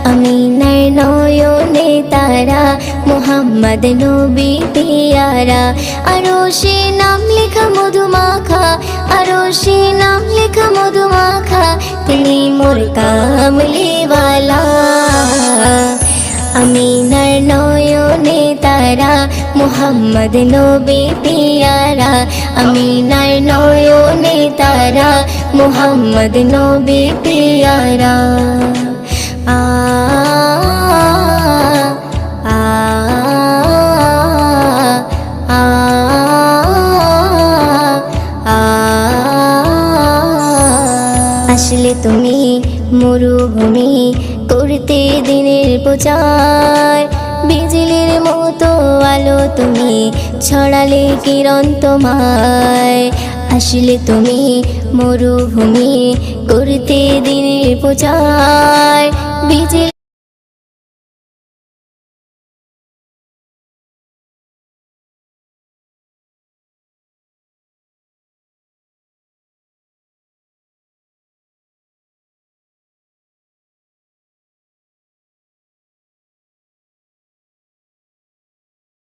আমিনার নয়নে তারা, মুহাম্মদ নবী পিয়ারা। আরশে নাম লেখা মধুমাখা, আরশে নাম লেখা মধুমাখা, তিনি মোর কামলিওয়ালা। আমিনার নয়নে তারা, মুহাম্মদ নবী পিয়ারা। আমিনার নয়নে তারা, মুহাম্মদ নবী পিয়ারা। আ আ আ আসলে তুমি মরুভূমি করতে দিনের প্রচার, বিজলির মতো আলো তুমি ছড়ালে কিরণ তোমায়। আসলে তুমি মরুভূমি করতে দিনের প্রচার, বিজলি